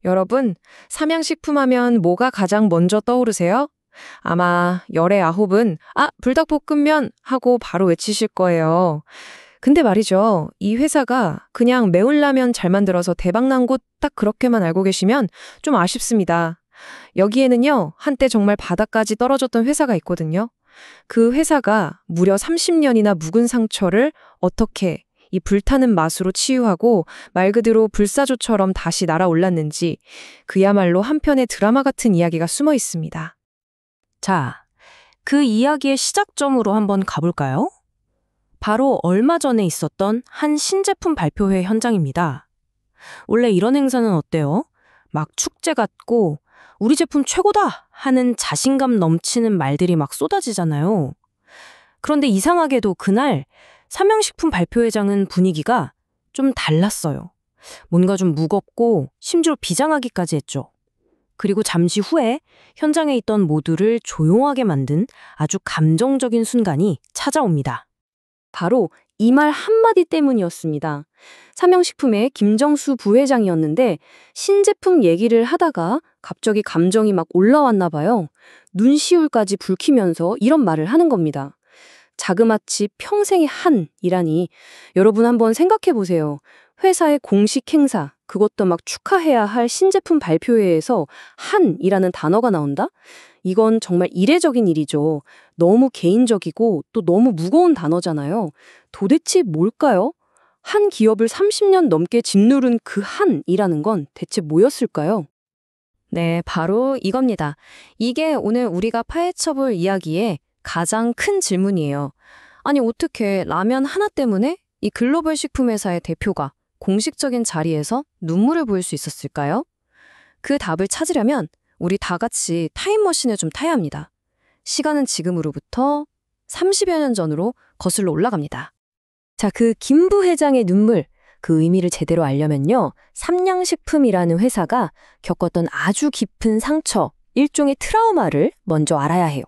여러분, 삼양식품 하면 뭐가 가장 먼저 떠오르세요? 아마 열의 아홉은 불닭볶음면 하고 바로 외치실 거예요. 근데 말이죠. 이 회사가 그냥 매운 라면 잘 만들어서 대박난 곳 딱 그렇게만 알고 계시면 좀 아쉽습니다. 여기에는요, 한때 정말 바닥까지 떨어졌던 회사가 있거든요. 그 회사가 무려 30년이나 묵은 상처를 어떻게 이 불타는 맛으로 치유하고 말 그대로 불사조처럼 다시 날아올랐는지 그야말로 한편의 드라마 같은 이야기가 숨어 있습니다. 자, 그 이야기의 시작점으로 한번 가볼까요? 바로 얼마 전에 있었던 한 신제품 발표회 현장입니다. 원래 이런 행사는 어때요? 막 축제 같고 우리 제품 최고다 하는 자신감 넘치는 말들이 막 쏟아지잖아요. 그런데 이상하게도 그날 삼양식품 발표회장은 분위기가 좀 달랐어요. 뭔가 좀 무겁고 심지어 비장하기까지 했죠. 그리고 잠시 후에 현장에 있던 모두를 조용하게 만든 아주 감정적인 순간이 찾아옵니다. 바로 이 말 한마디 때문이었습니다. 삼양식품의 김정수 부회장이었는데 신제품 얘기를 하다가 갑자기 감정이 막 올라왔나 봐요. 눈시울까지 붉히면서 이런 말을 하는 겁니다. 자그마치 평생의 한이라니. 여러분 한번 생각해 보세요. 회사의 공식 행사, 그것도 막 축하해야 할 신제품 발표회에서 한이라는 단어가 나온다? 이건 정말 이례적인 일이죠. 너무 개인적이고 또 너무 무거운 단어잖아요. 도대체 뭘까요? 한 기업을 30년 넘게 짓누른 그 한이라는 건 대체 뭐였을까요? 네, 바로 이겁니다. 이게 오늘 우리가 파헤쳐볼 이야기의 가장 큰 질문이에요. 아니, 어떻게 라면 하나 때문에 이 글로벌 식품회사의 대표가 공식적인 자리에서 눈물을 보일 수 있었을까요? 그 답을 찾으려면 우리 다 같이 타임머신을 좀 타야 합니다. 시간은 지금으로부터 30여 년 전으로 거슬러 올라갑니다. 자, 그 김 부회장의 눈물, 그 의미를 제대로 알려면요. 삼양식품이라는 회사가 겪었던 아주 깊은 상처, 일종의 트라우마를 먼저 알아야 해요.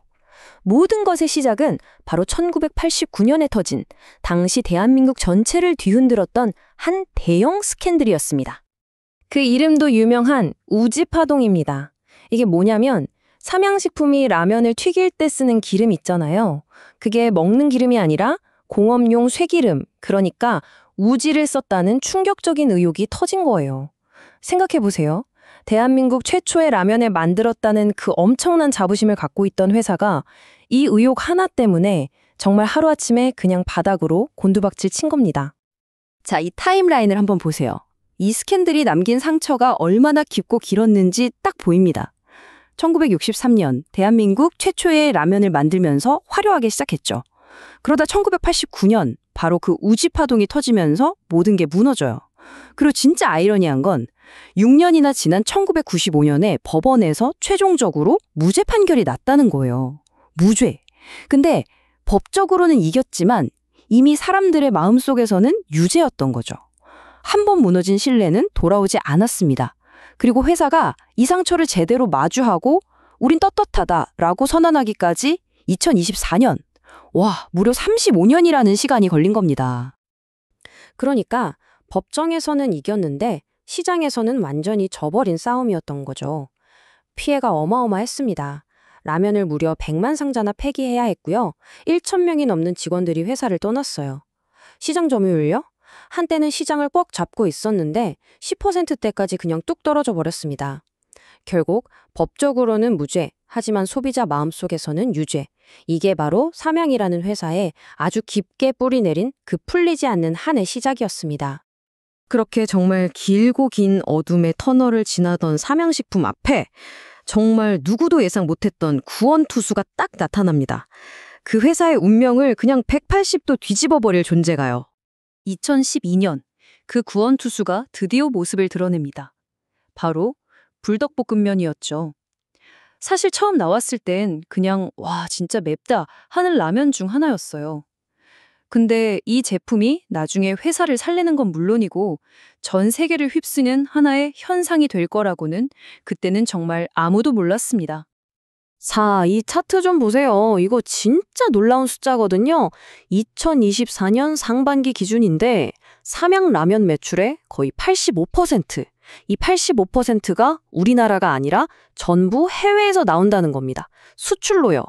모든 것의 시작은 바로 1989년에 터진 당시 대한민국 전체를 뒤흔들었던 한 대형 스캔들이었습니다. 그 이름도 유명한 우지파동입니다. 이게 뭐냐면 삼양식품이 라면을 튀길 때 쓰는 기름 있잖아요. 그게 먹는 기름이 아니라 공업용 쇠기름, 그러니까 우지를 썼다는 충격적인 의혹이 터진 거예요. 생각해보세요. 대한민국 최초의 라면을 만들었다는 그 엄청난 자부심을 갖고 있던 회사가 이 의혹 하나 때문에 정말 하루아침에 그냥 바닥으로 곤두박질 친 겁니다. 자, 이 타임라인을 한번 보세요. 이 스캔들이 남긴 상처가 얼마나 깊고 길었는지 딱 보입니다. 1963년 대한민국 최초의 라면을 만들면서 화려하게 시작했죠. 그러다 1989년 바로 그 우지파동이 터지면서 모든 게 무너져요. 그리고 진짜 아이러니한 건 6년이나 지난 1995년에 법원에서 최종적으로 무죄 판결이 났다는 거예요. 무죄. 근데 법적으로는 이겼지만 이미 사람들의 마음속에서는 유죄였던 거죠. 한 번 무너진 신뢰는 돌아오지 않았습니다. 그리고 회사가 이 상처를 제대로 마주하고 우린 떳떳하다라고 선언하기까지 2024년, 무려 35년이라는 시간이 걸린 겁니다. 그러니까 법정에서는 이겼는데 시장에서는 완전히 져버린 싸움이었던 거죠. 피해가 어마어마했습니다. 라면을 무려 100만 상자나 폐기해야 했고요. 1,000명이 넘는 직원들이 회사를 떠났어요. 시장 점유율요? 한때는 시장을 꽉 잡고 있었는데 10%대까지 그냥 뚝 떨어져 버렸습니다. 결국 법적으로는 무죄, 하지만 소비자 마음속에서는 유죄. 이게 바로 삼양이라는 회사에 아주 깊게 뿌리내린 그 풀리지 않는 한의 시작이었습니다. 그렇게 정말 길고 긴 어둠의 터널을 지나던 삼양식품 앞에 정말 누구도 예상 못했던 구원투수가 딱 나타납니다. 그 회사의 운명을 그냥 180도 뒤집어버릴 존재가요. 2012년 그 구원투수가 드디어 모습을 드러냅니다. 바로 불닭볶음면이었죠. 사실 처음 나왔을 땐 그냥 진짜 맵다 하는 라면 중 하나였어요. 근데 이 제품이 나중에 회사를 살리는 건 물론이고 전 세계를 휩쓰는 하나의 현상이 될 거라고는 그때는 정말 아무도 몰랐습니다. 자, 이 차트 좀 보세요. 이거 진짜 놀라운 숫자거든요. 2024년 상반기 기준인데 삼양 라면 매출의 거의 85%, 이 85%가 우리나라가 아니라 전부 해외에서 나온다는 겁니다. 수출로요.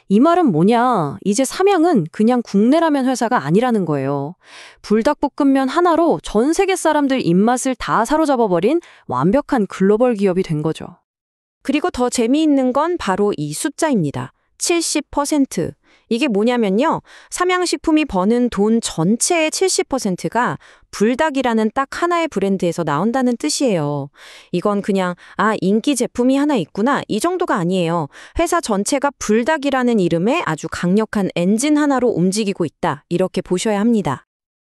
이 말은 뭐냐? 이제 삼양은 그냥 국내 라면 회사가 아니라는 거예요. 불닭볶음면 하나로 전 세계 사람들 입맛을 다 사로잡아버린 완벽한 글로벌 기업이 된 거죠. 그리고 더 재미있는 건 바로 이 숫자입니다. 70%. 이게 뭐냐면요. 삼양식품이 버는 돈 전체의 70%가 불닭이라는 딱 하나의 브랜드에서 나온다는 뜻이에요. 이건 그냥 인기 제품이 하나 있구나 이 정도가 아니에요. 회사 전체가 불닭이라는 이름에 아주 강력한 엔진 하나로 움직이고 있다. 이렇게 보셔야 합니다.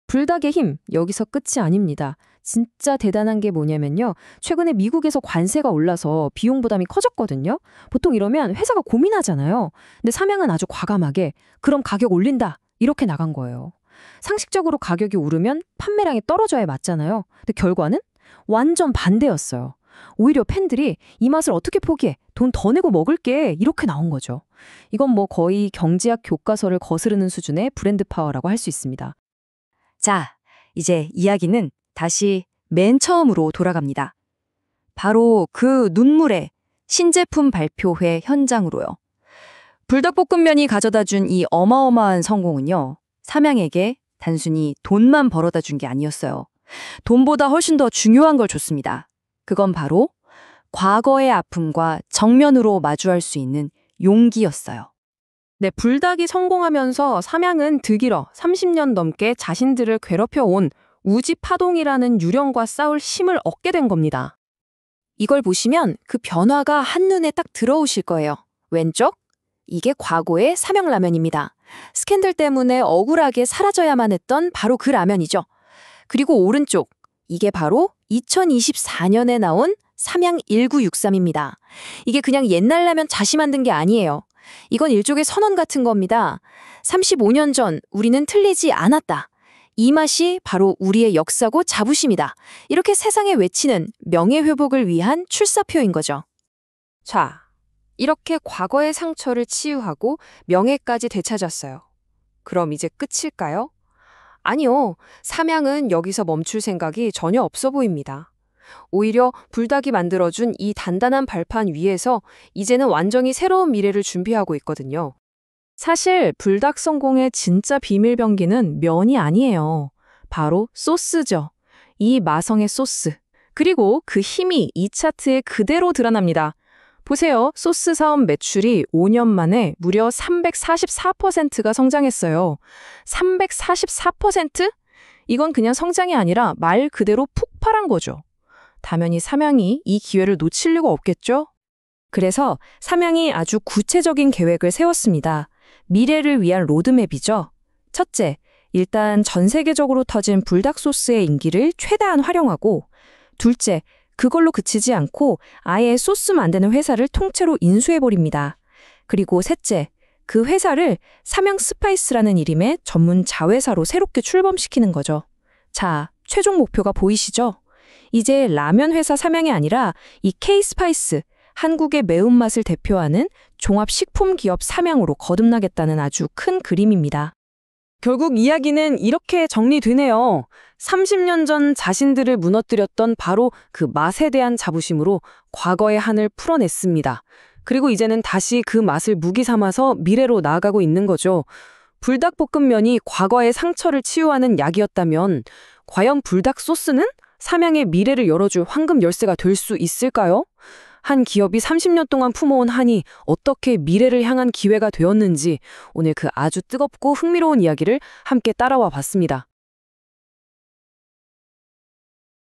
불닭의 힘, 여기서 끝이 아닙니다. 진짜 대단한 게 뭐냐면요. 최근에 미국에서 관세가 올라서 비용 부담이 커졌거든요. 보통 이러면 회사가 고민하잖아요. 근데 삼양은 아주 과감하게 그럼 가격 올린다. 이렇게 나간 거예요. 상식적으로 가격이 오르면 판매량이 떨어져야 맞잖아요. 근데 결과는 완전 반대였어요. 오히려 팬들이 이 맛을 어떻게 포기해? 돈 더 내고 먹을게. 이렇게 나온 거죠. 이건 뭐 거의 경제학 교과서를 거스르는 수준의 브랜드 파워라고 할 수 있습니다. 자, 이제 이야기는 다시 맨 처음으로 돌아갑니다. 바로 그 눈물의 신제품 발표회 현장으로요. 불닭볶음면이 가져다 준 이 어마어마한 성공은요. 삼양에게 단순히 돈만 벌어다 준 게 아니었어요. 돈보다 훨씬 더 중요한 걸 줬습니다. 그건 바로 과거의 아픔과 정면으로 마주할 수 있는 용기였어요. 네, 불닭이 성공하면서 삼양은 득일어 30년 넘게 자신들을 괴롭혀온 우지파동이라는 유령과 싸울 힘을 얻게 된 겁니다. 이걸 보시면 그 변화가 한눈에 딱 들어오실 거예요. 왼쪽? 이게 과거의 삼양라면입니다. 스캔들 때문에 억울하게 사라져야만 했던 바로 그 라면이죠. 그리고 오른쪽, 이게 바로 2024년에 나온 삼양 1963입니다. 이게 그냥 옛날 라면 다시 만든 게 아니에요. 이건 일종의 선언 같은 겁니다. 35년 전 우리는 틀리지 않았다. 이 맛이 바로 우리의 역사고 자부심이다. 이렇게 세상에 외치는 명예회복을 위한 출사표인 거죠. 자, 이렇게 과거의 상처를 치유하고 명예까지 되찾았어요. 그럼 이제 끝일까요? 아니요. 삼양은 여기서 멈출 생각이 전혀 없어 보입니다. 오히려 불닭이 만들어준 이 단단한 발판 위에서 이제는 완전히 새로운 미래를 준비하고 있거든요. 사실 불닭 성공의 진짜 비밀병기는 면이 아니에요. 바로 소스죠. 이 마성의 소스. 그리고 그 힘이 이 차트에 그대로 드러납니다. 보세요. 소스 사업 매출이 5년 만에 무려 344%가 성장했어요. 344%? 이건 그냥 성장이 아니라 말 그대로 폭발한 거죠. 당연히 삼양이 이 기회를 놓칠 리가 없겠죠? 그래서 삼양이 아주 구체적인 계획을 세웠습니다. 미래를 위한 로드맵이죠. 첫째, 일단 전 세계적으로 터진 불닭 소스의 인기를 최대한 활용하고, 둘째, 그걸로 그치지 않고 아예 소스 만드는 회사를 통째로 인수해버립니다. 그리고 셋째, 그 회사를 삼양 스파이스라는 이름의 전문 자회사로 새롭게 출범시키는 거죠. 자, 최종 목표가 보이시죠? 이제 라면 회사 삼양이 아니라 이 K-스파이스, 한국의 매운맛을 대표하는 종합식품 기업 삼양으로 거듭나겠다는 아주 큰 그림입니다. 결국 이야기는 이렇게 정리되네요. 30년 전 자신들을 무너뜨렸던 바로 그 맛에 대한 자부심으로 과거의 한을 풀어냈습니다. 그리고 이제는 다시 그 맛을 무기 삼아서 미래로 나아가고 있는 거죠. 불닭볶음면이 과거의 상처를 치유하는 약이었다면 과연 불닭 소스는 삼양의 미래를 열어줄 황금 열쇠가 될 수 있을까요? 한 기업이 30년 동안 품어온 한이 어떻게 미래를 향한 기회가 되었는지 오늘 그 아주 뜨겁고 흥미로운 이야기를 함께 따라와 봤습니다.